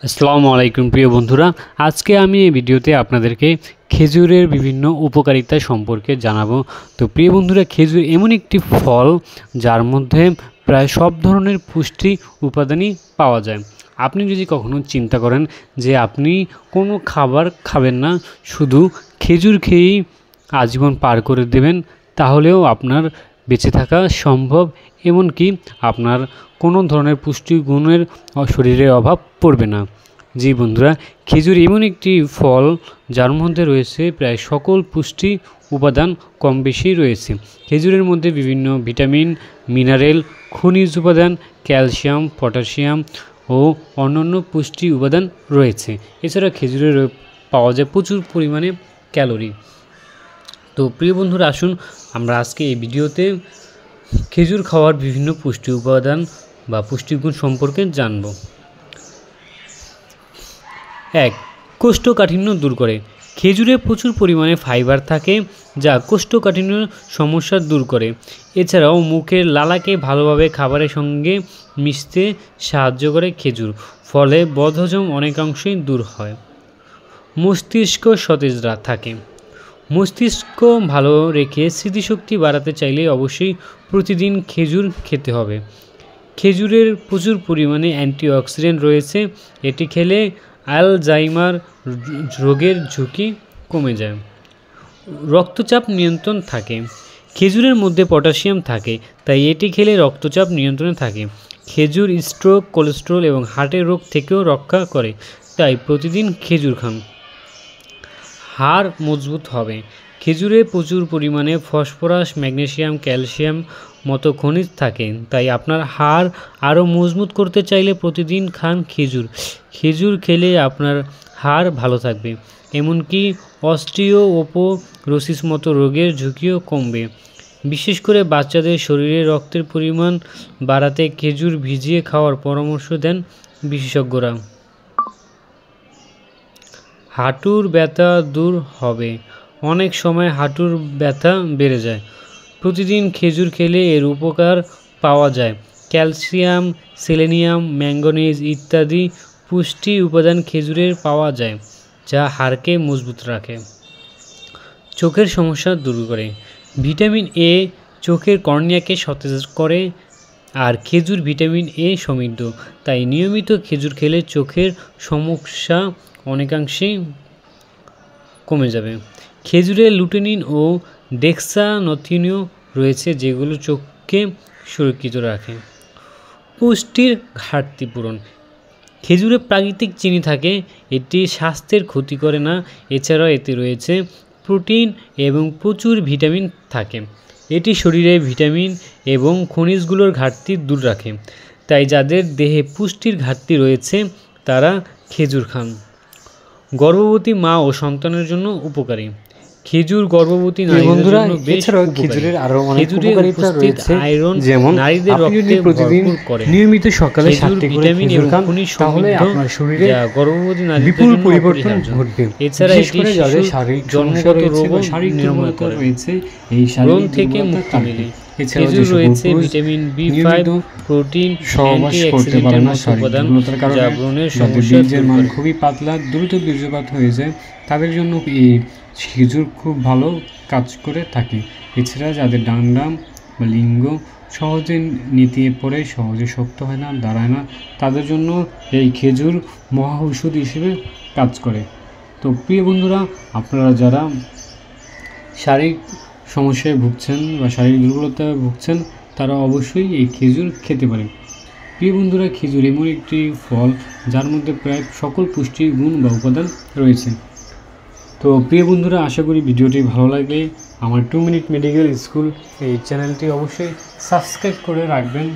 আসসালামু আলাইকুম প্রিয় বন্ধুরা, আজকে আমি এই ভিডিওতে আপনাদেরকে খেজুরের বিভিন্ন উপকারিতা সম্পর্কে জানাবো। তো প্রিয় বন্ধুরা, খেজুর এমন একটি ফল যার মধ্যে প্রায় সব ধরনের পুষ্টি উপাদানই পাওয়া যায়। আপনি যদি কখনো চিন্তা করেন যে আপনি কোনো খাবার খাবেন না, শুধু খেজুর খেয়েই আজীবন পার করে দেবেন, তাহলেও আপনার বেঁচে থাকা সম্ভব। এমনকি আপনার কোনো ধরনের পুষ্টিগুণের শরীরে অভাব পড়বে না। জি বন্ধুরা, খেজুর এমন একটি ফল যার মধ্যে রয়েছে প্রায় সকল পুষ্টি উপাদান কম বেশি রয়েছে। খেজুরের মধ্যে বিভিন্ন ভিটামিন, মিনারেল, খনিজ উপাদান, ক্যালসিয়াম, পটাশিয়াম ও অন্যান্য পুষ্টি উপাদান রয়েছে। এছাড়া খেজুরে পাওয়া যায় প্রচুর পরিমাণে ক্যালোরি। তো প্রিয় বন্ধুরা, আসুন আমরা আজকে এই ভিডিওতে খেজুর খাওয়ার বিভিন্ন পুষ্টি উপাদান বা পুষ্টিগুণ সম্পর্কে জানব। 1. কোষ্ঠকাঠিন্য দূর করে। খেজুরে প্রচুর পরিমাণে ফাইবার থাকে যা কোষ্ঠকাঠিন্য সমস্যা দূর করে। এছাড়াও মুখের লালাকে ভালোভাবে খাবারের সঙ্গে মিশতে সাহায্য করে খেজুর, ফলে বদহজম অনেকাংশেই দূর হয়। মস্তিষ্ক সতেজ থাকে। মস্তিষ্ক ভালো রেখে স্মৃতিশক্তি বাড়াতে চাইলে অবশ্যই প্রতিদিন খেজুর খেতে হবে। খেজুরের প্রচুর পরিমাণে অ্যান্টিঅক্সিডেন্ট রয়েছে, এটি খেলে অ্যালজাইমার রোগের ঝুঁকি কমে যায়। রক্তচাপ নিয়ন্ত্রণ থাকে। খেজুরের মধ্যে পটাশিয়াম থাকে, তাই এটি খেলে রক্তচাপ নিয়ন্ত্রণে থাকে। খেজুর স্ট্রোক, কোলেস্টেরল এবং হার্টের রোগ থেকেও রক্ষা করে, তাই প্রতিদিন খেজুর খান। হাড় মজবুত হবে। খেজুরে প্রচুর পরিমাণে ফসফরাস, ম্যাগনেসিয়াম, ক্যালসিয়াম মতো খনিজ থাকে, তাই আপনার হাড় আরও মজবুত করতে চাইলে প্রতিদিন খান খেজুর। খেজুর খেলে আপনার হাড় ভালো থাকবে, এমনকি অস্টিওপোরোসিস মতো রোগের ঝুঁকিও কমবে। বিশেষ করে বাচ্চাদের শরীরে রক্তের পরিমাণ বাড়াতে খেজুর ভিজিয়ে খাওয়ার পরামর্শ দেন বিশেষজ্ঞরা। হাঁটুর ব্যথা দূর হবে। অনেক সময় হাঁটুর ব্যথা বেড়ে যায়, প্রতিদিন খেজুর খেলে এর উপকার পাওয়া যায়। ক্যালসিয়াম, সেলেনিয়াম, ম্যাঙ্গানিজ ইত্যাদি পুষ্টি উপাদান খেজুরের পাওয়া যায়, যা হাড়কে মজবুত রাখে। চোখের সমস্যা দূর করে। ভিটামিন এ চোখের কর্নিয়াকে সতেজ করে, আর খেজুর ভিটামিন এ সমৃদ্ধ, তাই নিয়মিত খেজুর খেলে চোখের সমস্যা অনেকাংশেই কমে যাবে। খেজুরে লুটেনিন ও ডেক্সানোথিনিও রয়েছে, যেগুলো চোখকে সুরক্ষিত রাখে। পুষ্টির ঘাটতি পূরণ। খেজুরে প্রাকৃতিক চিনি থাকে, এটি স্বাস্থ্যের ক্ষতি করে না। এছাড়াও এতে রয়েছে প্রোটিন এবং প্রচুর ভিটামিন থাকে, এটি শরীরে ভিটামিন এবং খনিজগুলোর ঘাটতি দূর রাখে। তাই যাদের দেহে পুষ্টির ঘাটতি রয়েছে তারা খেজুর খান। গর্ভবতী মা ও সন্তানের জন্য উপকারী। খেজুর গর্ভবতী নারীদের জন্য বেশ উপকারী। খেজুরের আরো অনেক উপকারিতা রয়েছে, আয়রন যেমন নারীদের রক্তে প্রতিদিন ভরপুর করে। নিয়মিত সকালে খেজুর ভিটামিন এবং খনিজ সমৃদ্ধ, যা গর্ভবতী নারীদের বিপুল জন্য পরিবর্তন অপরিহার্য। ঘটবে। এছাড়া বিশেষ এটি করে যাদের শিশুর শারীরিক জন্মগত রোগ বা শারীরিক নিরাময় দুর্বলতা করে। রয়েছে, এই ব্রণ শারীরিক থেকে দুর্বলতা মুক্তি কাটবে। মেলে। এছাড়াও খেজুর যেসব রয়েছে পুরুষ ভিটামিন বি5, নিয়মিত প্রোটিন, সহবাস করতে পারে অ্যান্টিঅক্সিডেন্টের না, মতো শারীরিক উপাদান, দুর্বলতার কারণে যা ব্রণের যাদের সমস্যা বীর্যের দূর মান করে। খুবই পাতলা, দ্রুত বীর্যপাত হয়ে যায়, তাদের জন্য এই খেজুর খুব ভালো কাজ করে থাকে। এছাড়া যাদের ডান্ডাম বা লিঙ্গ সহজে নেতিয়ে পড়ে, সহজে শক্ত হয় না, দাঁড়ায় না, তাদের জন্য এই খেজুর মহা ঔষধ হিসেবে কাজ করে। তো প্রিয় বন্ধুরা, আপনারা যারা শারীরিক সমস্যায় ভুগছেন বা শারীরিক দুর্বলতায় ভুগছেন, তারা অবশ্যই এই খেজুর খেতে পারেন। প্রিয় বন্ধুরা, খেজুর এমন একটি ফল যার মধ্যে প্রায় সকল পুষ্টির গুণ বা উপাদান রয়েছে। তো প্রিয় বন্ধুরা, আশা করি ভিডিওটি ভালো লাগলে আমার 2 মিনিট মেডিকেল স্কুল এই চ্যানেলটি অবশ্যই সাবস্ক্রাইব করে রাখবেন।